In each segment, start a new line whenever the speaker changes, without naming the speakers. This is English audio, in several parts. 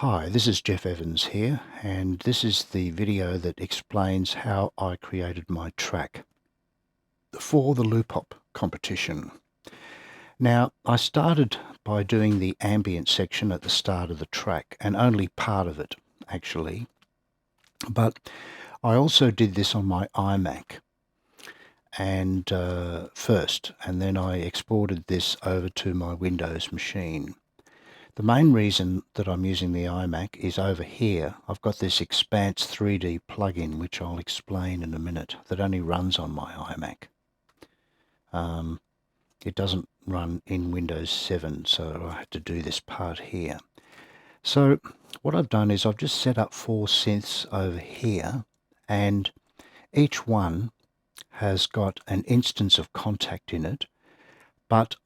Hi, this is Jeff Evans here, and this is the video that explains how I created my track for the Loopop competition. Now, I started by doing the ambient section at the start of the track, and only part of it, actually. But I also did this on my iMac and first, and then I exported this over to my Windows machine. The main reason that I'm using the iMac is over here. I've got this Expanse 3D plugin, which I'll explain in a minute, that only runs on my iMac. It doesn't run in Windows 7, so I had to do this part here. So what I've done is I've just set up 4 synths over here, and each one has got an instance of Contact in it, but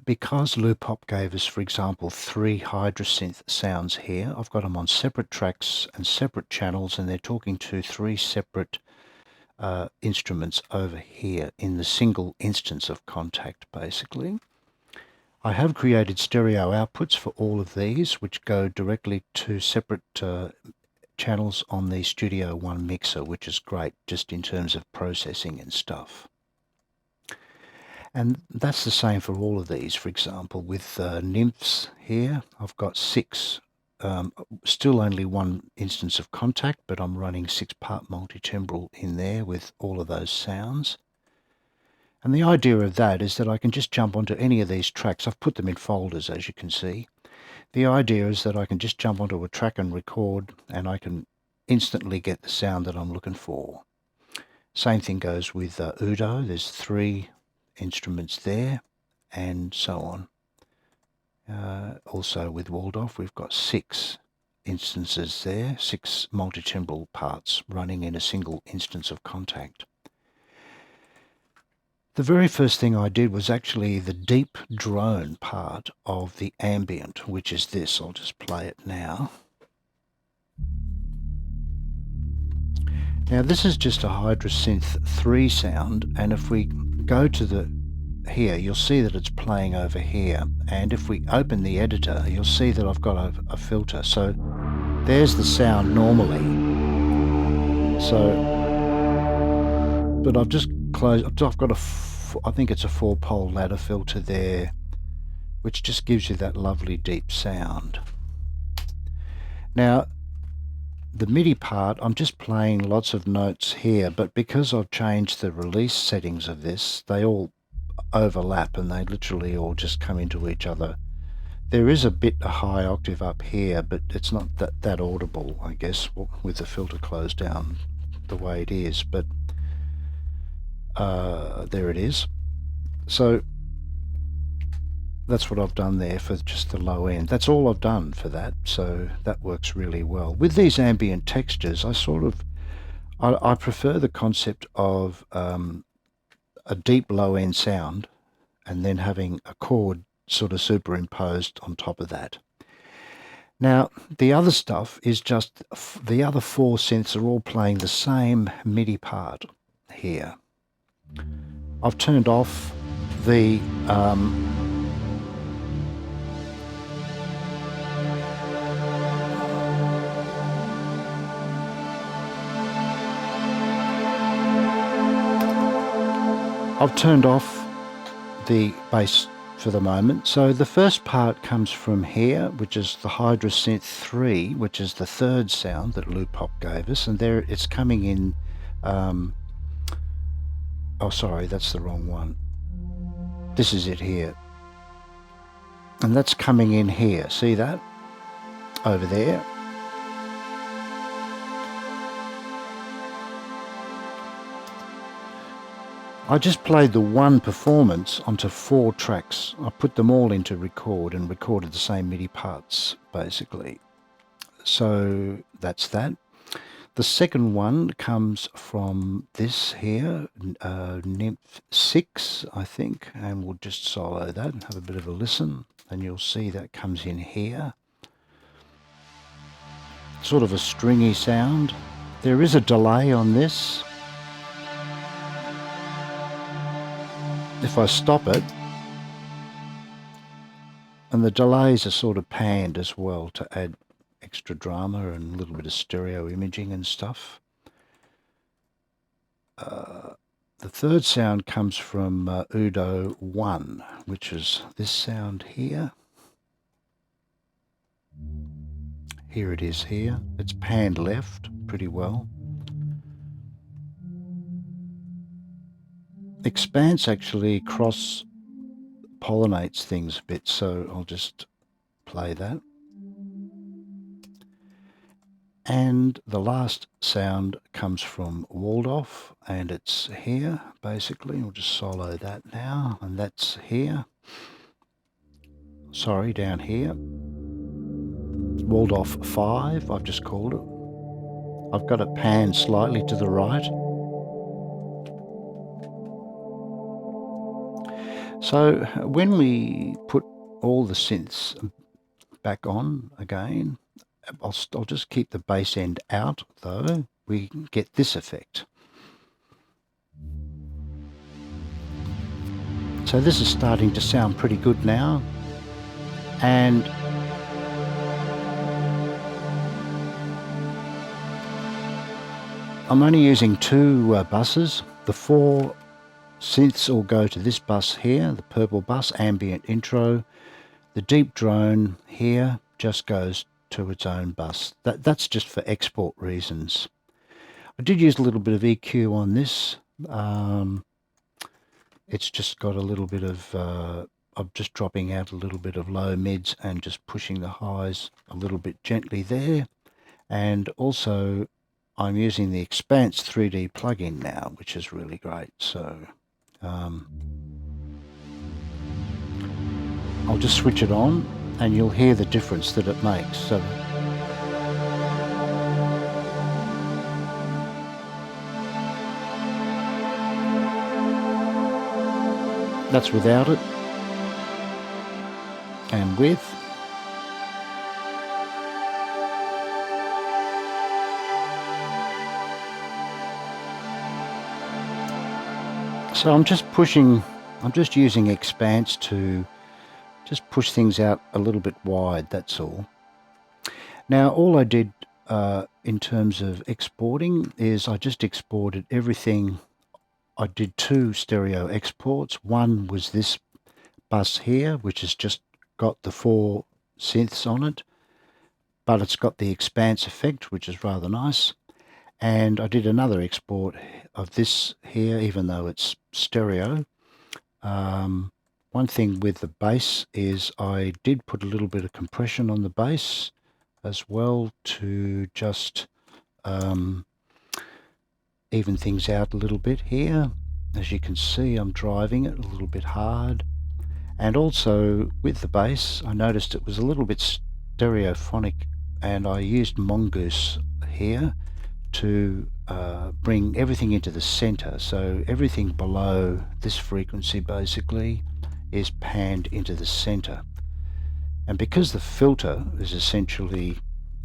because Loopop gave us, for example, 3 Hydrosynth sounds here, I've got them on separate tracks and separate channels, and they're talking to 3 separate instruments over here in the single instance of Contact, basically. I have created stereo outputs for all of these, which go directly to separate channels on the Studio One mixer, which is great just in terms of processing and stuff. And that's the same for all of these. For example, with nymphs here, I've got 6, still only 1 instance of Contact, but I'm running 6-part multitimbral in there with all of those sounds. And the idea of that is that I can just jump onto any of these tracks. I've put them in folders, as you can see. The idea is that I can just jump onto a track and record, and I can instantly get the sound that I'm looking for. Same thing goes with Udo. There's 3 instruments there, and so on. Also with Waldorf, we've got 6 instances there, 6 multitimbral parts running in a single instance of Contact. The very first thing I did was actually the deep drone part of the ambient, which is this. I'll just play it now. Now this is just a Hydrosynth 3 sound, and if we go to here, you'll see that it's playing over here, and if we open the editor, you'll see that I've got a filter. So there's the sound normally. So, but I've just closed. I've got I think it's a 4-pole ladder filter there, which just gives you that lovely deep sound. Now, the MIDI part, I'm just playing lots of notes here, but because I've changed the release settings of this, they all overlap and they literally all just come into each other. There is a high octave up here, but it's not that audible, I guess, with the filter closed down the way it is, but there it is. So that's what I've done there for just the low end. That's all I've done for that, so that works really well. With these ambient textures, I prefer the concept of a deep low end sound and then having a chord sort of superimposed on top of that. Now the other stuff is just the other 4 synths are all playing the same MIDI part here. I've turned off the bass for the moment. So the first part comes from here, which is the Hydrosynth 3, which is the 3rd sound that Loopop gave us, and there it's coming in. Oh, sorry, that's the wrong one. This is it here, and that's coming in here. See that over there? I just played the one performance onto 4 tracks. I put them all into record and recorded the same MIDI parts, basically. So that's that. The second one comes from this here, Nymph 6, I think, and we'll just solo that and have a bit of a listen, and you'll see that comes in here. Sort of a stringy sound. There is a delay on this. If I stop it, and the delays are sort of panned as well to add extra drama and a little bit of stereo imaging and stuff. The third sound comes from Udo 1, which is this sound here. Here it is here. It's panned left pretty well. Expanse actually cross-pollinates things a bit, so I'll just play that. And the last sound comes from Waldorf, and it's here, basically. We'll just solo that now, and that's here. Sorry, down here. Waldorf 5, I've just called it. I've got it panned slightly to the right. So when we put all the synths back on again, I'll just keep the bass end out though. We get this effect. So this is starting to sound pretty good now. And I'm only using 2 buses. The 4 synths all go to this bus here, the purple bus, ambient intro. The deep drone here just goes to its own bus. That's just for export reasons. I did use a little bit of EQ on this. It's just got a little bit of, I'm just dropping out a little bit of low mids and just pushing the highs a little bit gently there. And also I'm using the Expanse 3D plugin now, which is really great. So I'll just switch it on and you'll hear the difference that it makes. So that's without it, and with. So I'm just using Expanse to just push things out a little bit wide, that's all. Now all I did in terms of exporting is I just exported everything. I did 2 stereo exports. One was this bus here, which has just got the 4 synths on it, but it's got the Expanse effect, which is rather nice. And I did another export of this here, even though it's stereo. One thing with the bass is I did put a little bit of compression on the bass as well to just even things out a little bit here. As you can see, I'm driving it a little bit hard. And also with the bass, I noticed it was a little bit stereophonic, and I used Mongoose here to bring everything into the center. So everything below this frequency basically is panned into the center. And because the filter is essentially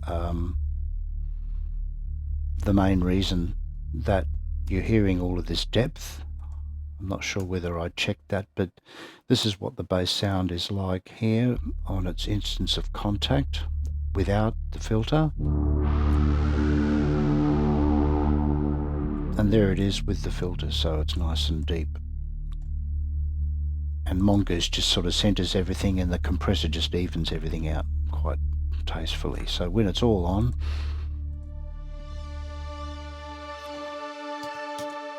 the main reason that you're hearing all of this depth, I'm not sure whether I checked that, but this is what the bass sound is like here on its instance of contact without the filter. And there it is with the filter, so it's nice and deep. And Mongoose just sort of centers everything, and the compressor just evens everything out quite tastefully. So when it's all on,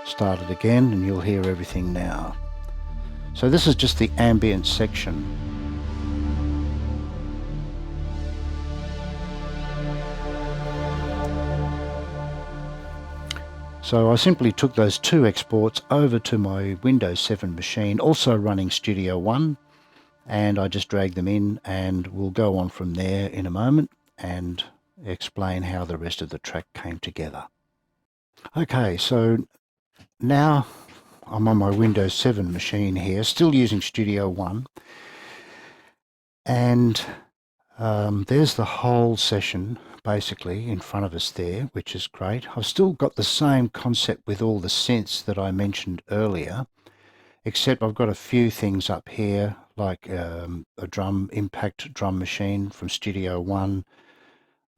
start it again and you'll hear everything now. So this is just the ambient section. So I simply took those 2 exports over to my Windows 7 machine, also running Studio One, and I just dragged them in, and we'll go on from there in a moment and explain how the rest of the track came together. Okay, so now I'm on my Windows 7 machine here, still using Studio One, and there's the whole session basically in front of us there, which is great. I've still got the same concept with all the synths that I mentioned earlier, except I've got a few things up here like a impact drum machine from Studio One.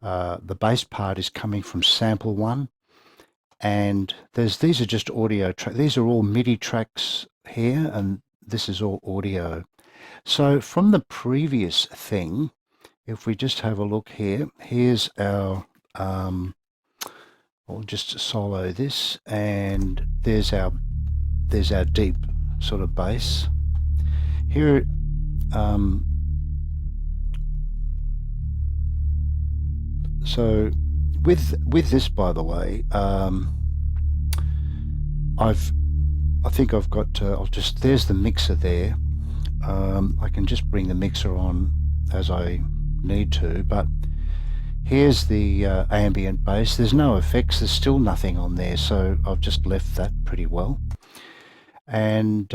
the bass part is coming from sample 1, and these are just audio tracks. These are all MIDI tracks here, and this is all audio. So from the previous thing, if we just have a look here, here's our, I'll just solo this, and there's our deep sort of bass. Here, so with this, by the way, I think I've got. There's the mixer there. I can just bring the mixer on as I need to, but here's the ambient bass. There's no effects. There's still nothing on there, so I've just left that pretty well. And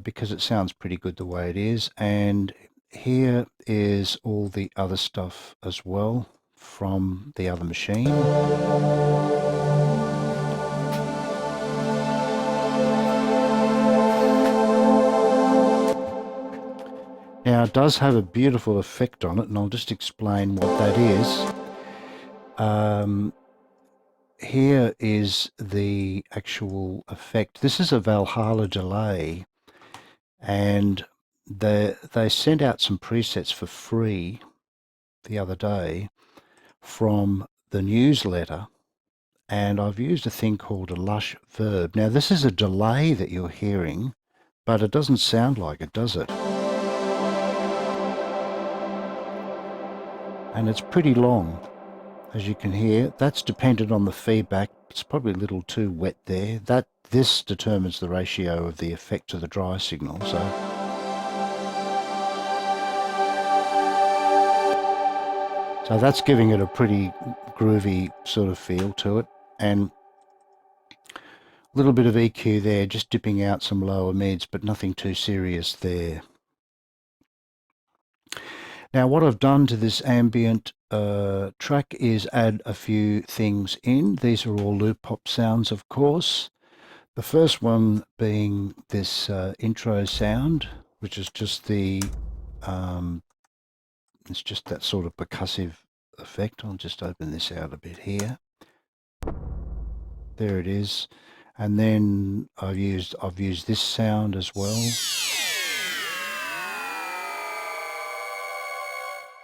because it sounds pretty good the way it is. And here is all the other stuff as well from the other machine. Now it does have a beautiful effect on it, and I'll just explain what that is. Here is the actual effect. This is a Valhalla Delay, and they sent out some presets for free the other day from the newsletter, and I've used a thing called a lush verb. Now this is a delay that you're hearing, but it doesn't sound like it, does it? And it's pretty long, as you can hear. That's dependent on the feedback. It's probably a little too wet there. This determines the ratio of the effect to the dry signal. So that's giving it a pretty groovy sort of feel to it. And a little bit of EQ there, just dipping out some lower mids, but nothing too serious there. Now what I've done to this ambient track is add a few things in. These are all Loopop sounds, of course. The first one being this intro sound, which is just the it's just that sort of percussive effect. I'll just open this out a bit here. There it is. And then I've used this sound as well.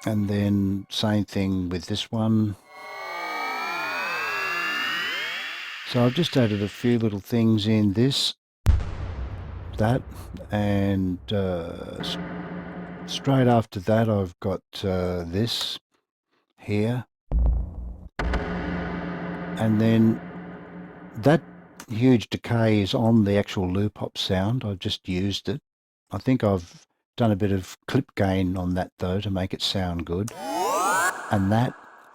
And then same thing with this one. So I've just added a few little things in this, that, and straight after that I've got this here. And then that huge decay is on the actual Loopop sound. I've just used it. I think I've done a bit of clip gain on that though to make it sound good.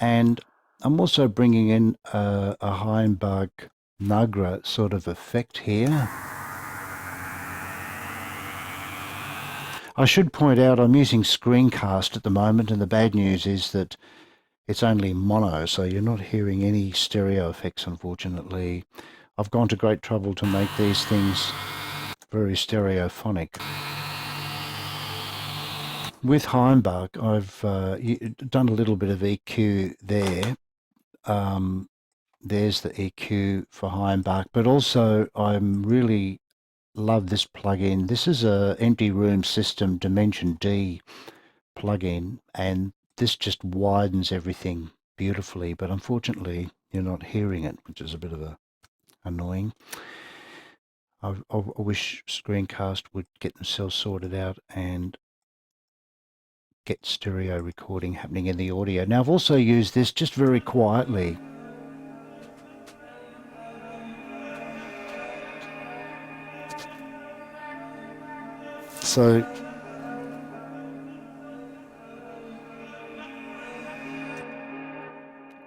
And I'm also bringing in a Heinbach Nagra sort of effect here. I should point out I'm using screencast at the moment, and the bad news is that it's only mono, so you're not hearing any stereo effects, unfortunately. I've gone to great trouble to make these things very stereophonic. With Heinbach, I've done a little bit of EQ there. There's the EQ for Heinbach, but also I'm really love this plugin. This is a Empty Room System Dimension D plugin, and this just widens everything beautifully, but unfortunately you're not hearing it, which is a bit of annoying. I wish Screencast would get themselves sorted out and get stereo recording happening in the audio. Now I've also used this just very quietly.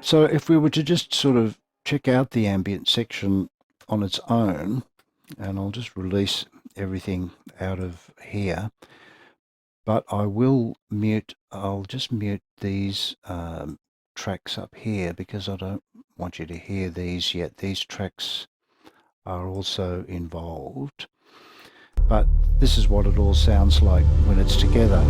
So if we were to just sort of check out the ambient section on its own, and I'll just release everything out of here, but I'll just mute these tracks up here because I don't want you to hear these yet. These tracks are also involved. But this is what it all sounds like when it's together.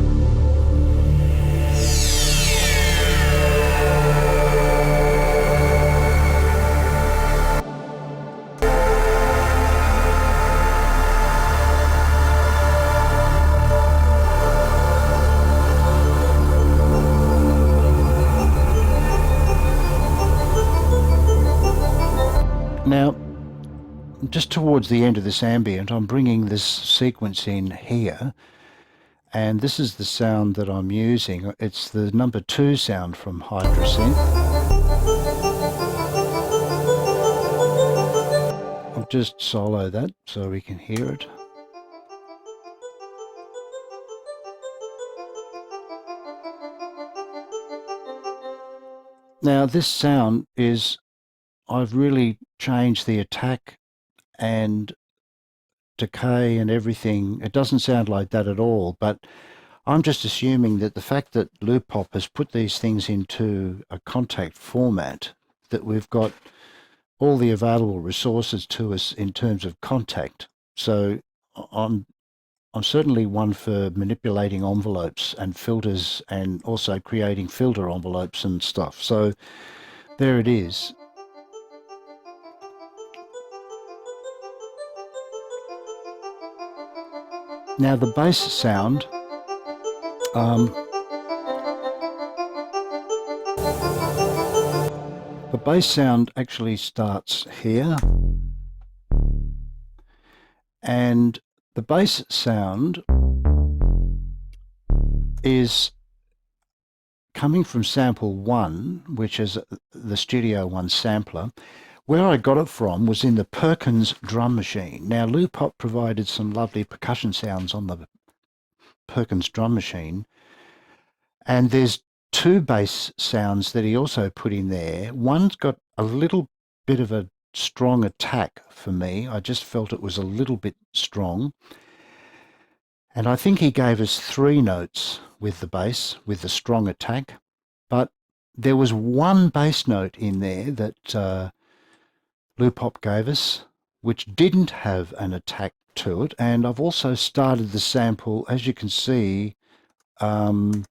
Now, just towards the end of this ambient, I'm bringing this sequence in here, and this is the sound that I'm using. It's the number 2 sound from Hydrosynth. I'll just solo that so we can hear it. Now this sound is, I've really changed the attack and decay and everything. It doesn't sound like that at all, but I'm just assuming that the fact that Loopop has put these things into a contact format, that we've got all the available resources to us in terms of contact. So I'm certainly one for manipulating envelopes and filters, and also creating filter envelopes and stuff. So there it is. Now the bass sound, the bass sound actually starts here, and the bass sound is coming from sample 1, which is the Studio One sampler. Where I got it from was in the Perkins drum machine. Now Loopop provided some lovely percussion sounds on the Perkins drum machine, and there's 2 bass sounds that he also put in there. One's got a little bit of a strong attack for me. I just felt it was a little bit strong. And I think he gave us 3 notes with the bass, with the strong attack. But there was one bass note in there that Loopop gave us, which didn't have an attack to it. And I've also started the sample, as you can see, so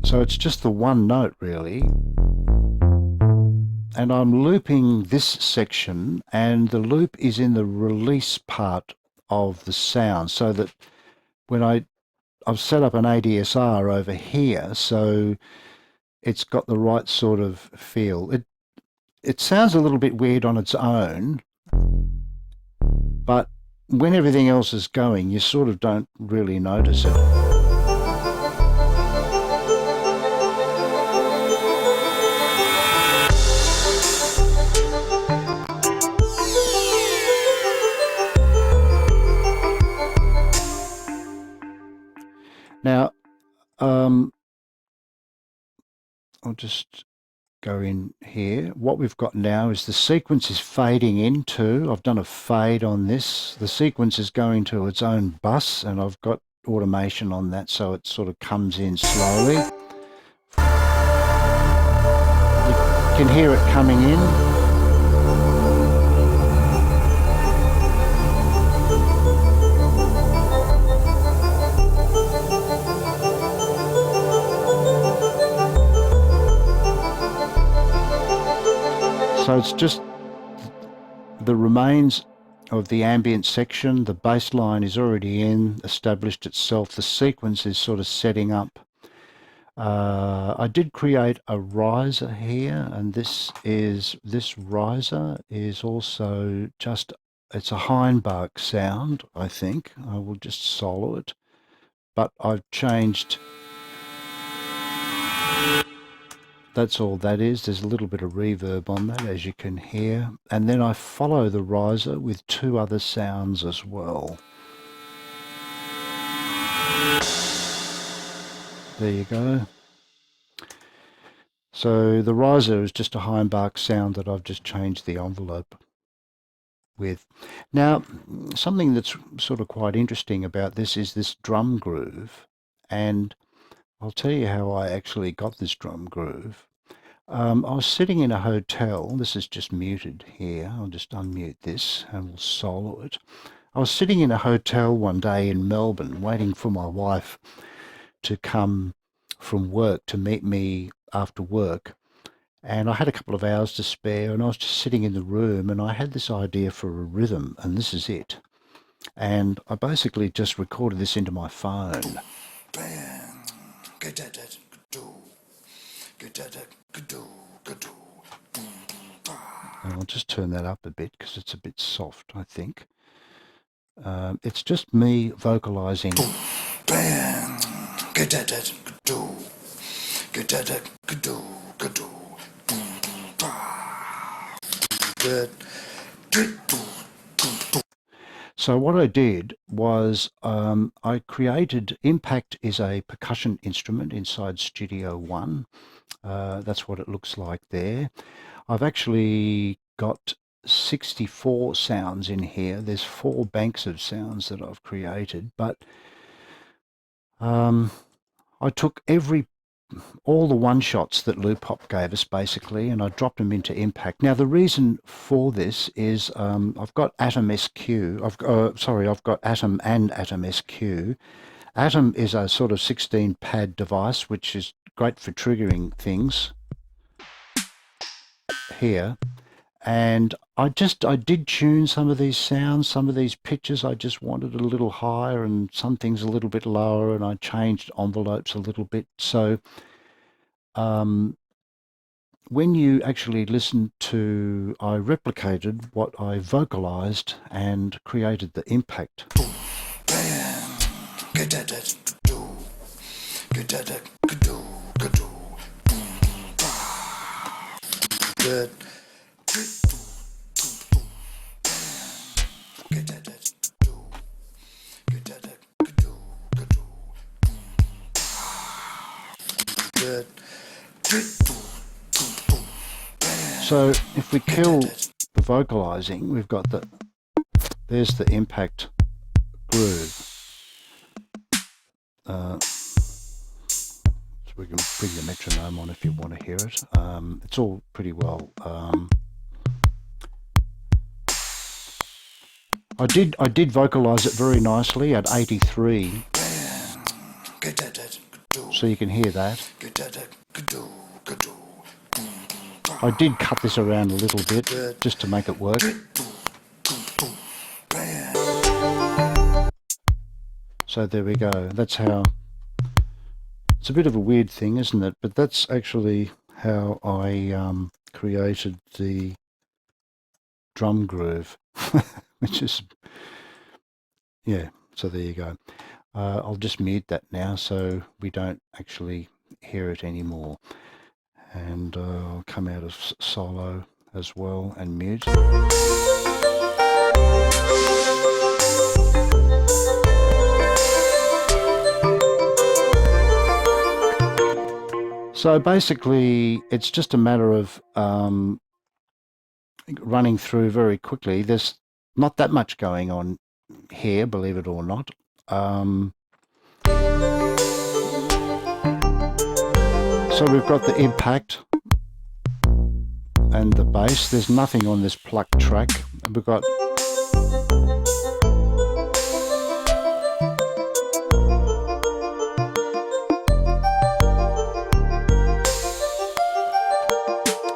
it's just the one note really. And I'm looping this section, and the loop is in the release part of the sound, so that when I've set up an ADSR over here, so it's got the right sort of feel. It sounds a little bit weird on its own, but when everything else is going, you sort of don't really notice it. Now, I'll just go in here. What we've got now is the sequence is fading into. I've done a fade on this. The sequence is going to its own bus, and I've got automation on that, so it sort of comes in slowly. You can hear it coming in. So it's just the remains of the ambient section. The bass line is already in, established itself. The sequence is sort of setting up. I did create a riser here, and this riser is also just, it's a Hindbark sound, I think. I will just solo it, but I've changed. That's all that is. There's a little bit of reverb on that, as you can hear. And then I follow the riser with 2 other sounds as well. There you go. So the riser is just a Hindbark sound that I've just changed the envelope with. Now, something that's sort of quite interesting about this is this drum groove. And I'll tell you how I actually got this drum groove. I was sitting in a hotel. This is just muted here. I'll just unmute this and we'll solo it. I was sitting in a hotel one day in Melbourne waiting for my wife to come from work to meet me after work. And I had a couple of hours to spare, and I was just sitting in the room, and I had this idea for a rhythm, and this is it. And I basically just recorded this into my phone. And I'll just turn that up a bit because it's a bit soft, I think. It's just me vocalizing. So what I did was I created, Impact is a percussion instrument inside Studio One. That's what it looks like there. I've actually got 64 sounds in here. There's 4 banks of sounds that I've created, but I took all the one-shots that Loopop gave us basically, and I dropped them into Impact. Now the reason for this is I've got Atom SQ. I've got Atom and Atom SQ. Atom is a sort of 16 pad device which is great for triggering things here. And I did tune some of these sounds, some of these pitches I just wanted a little higher and some things a little bit lower, and I changed envelopes a little bit. So when you actually listen to, I replicated what I vocalized and created the impact. So if we kill the vocalizing, we've got there's the impact groove. So we can bring the metronome on if you want to hear it. It's all pretty well. I did vocalize it very nicely at 83. So you can hear that. I did cut this around a little bit just to make it work. So there we go. That's how, it's a bit of a weird thing, isn't it? But that's actually how I created the drum groove, which is, yeah, so there you go. I'll just mute that now so we don't actually hear it anymore. And I'll come out of solo as well and mute. So basically it's just a matter of running through very quickly. There's not that much going on here, believe it or not. So we've got the impact and the bass. There's nothing on this pluck track. We've got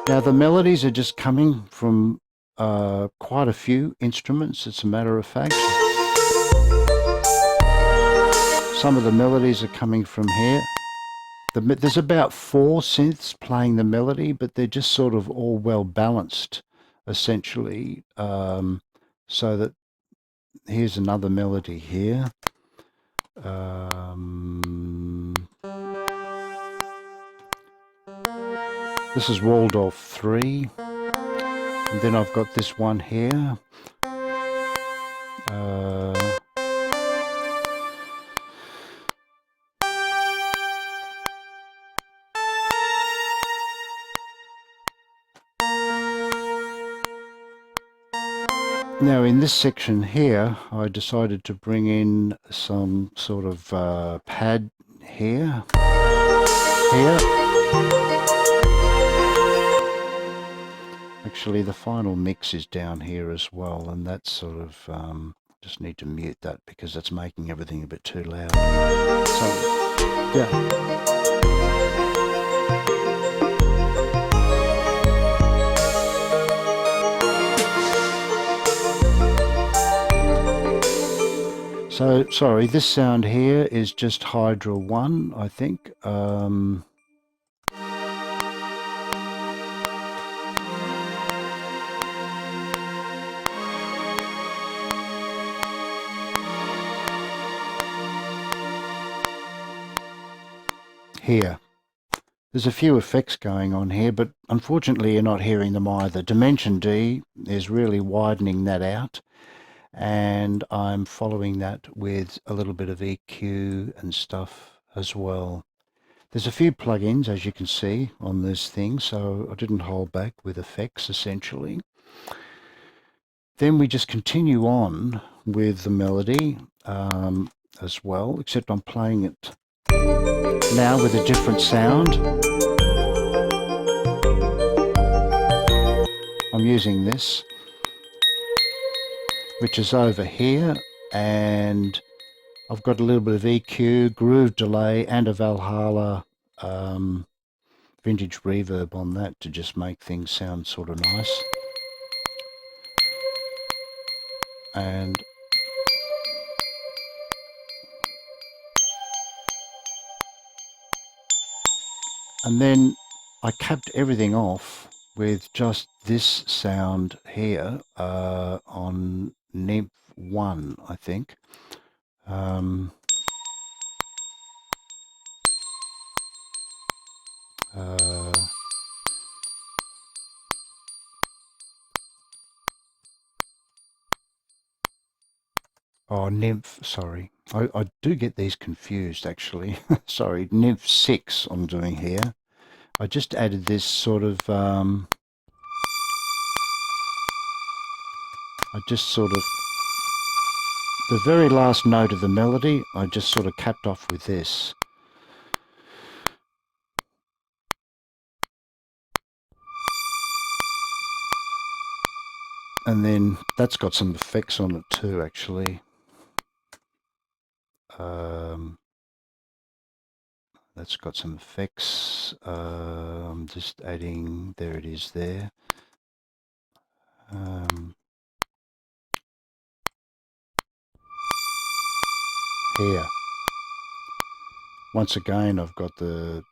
now the melodies are just coming from quite a few instruments, as a matter of fact. Some of the melodies are coming from here. There's about 4 synths playing the melody, but they're just sort of all well balanced, essentially. So that here's another melody here. This is Waldorf 3. And then I've got this one here. Now in this section here, I decided to bring in some sort of pad here. Actually, the final mix is down here as well, and that's sort of, just need to mute that because that's making everything a bit too loud. So, yeah. So, sorry, this sound here is just Hydra 1, I think. here. There's a few effects going on here, but unfortunately you're not hearing them either. Dimension D is really widening that out, and I'm following that with a little bit of EQ and stuff as well. There's a few plugins, as you can see, on this thing, so I didn't hold back with effects, essentially. Then we just continue on with the melody as well, except I'm playing it now with a different sound. I'm using this, which is over here, and I've got a little bit of EQ, groove delay, and a Valhalla vintage reverb on that to just make things sound sort of nice. And then I capped everything off with just this sound here on Nymph 1, I think. Oh, Nymph, sorry. I do get these confused, actually. Sorry, Nymph 6 I'm doing here. I just added this sort of, the very last note of the melody, I just sort of capped off with this. And then that's got some effects on it too, actually. That's got some effects. I'm just adding, there it is there. Here. Once again, I've got the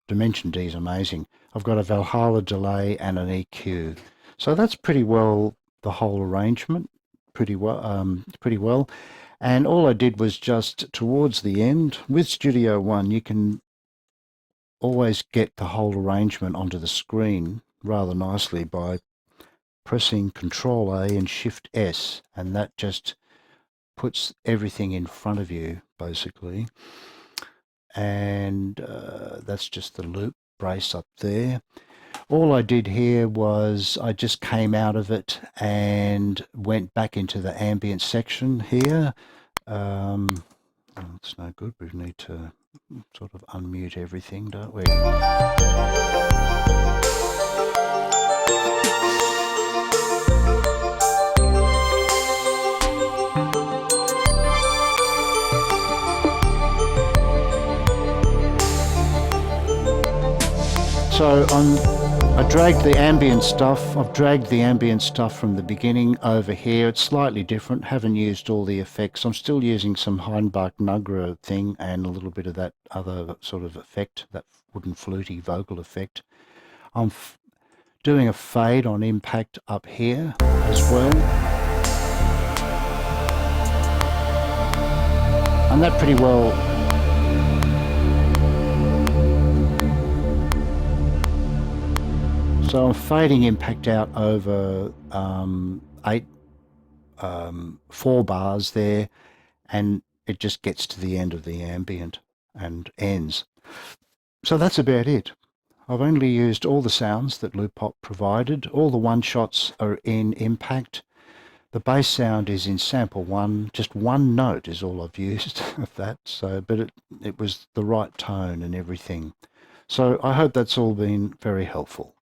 Dimension D is amazing. I've got a Valhalla Delay and an EQ. So that's pretty well the whole arrangement, pretty well. And all I did was just towards the end, with Studio One, you can always get the whole arrangement onto the screen rather nicely by pressing Control A and Shift S, and that just puts everything in front of you, basically. And that's just the loop brace up there. All I did here was I just came out of it and went back into the ambient section here. It's no good. We need to sort of unmute everything, don't we? So I dragged the ambient stuff. I've dragged the ambient stuff from the beginning over here. It's slightly different. Haven't used all the effects. I'm still using some Heinbach Nugra thing and a little bit of that other sort of effect, that wooden fluty vocal effect. I'm doing a fade on impact up here as well. And that pretty well so I'm fading impact out over 4 bars there, and it just gets to the end of the ambient and ends. So that's about it. I've only used all the sounds that Loopop provided. All the one-shots are in impact. The bass sound is in sample 1. Just one note is all I've used of that. So, but it was the right tone and everything. So I hope that's all been very helpful.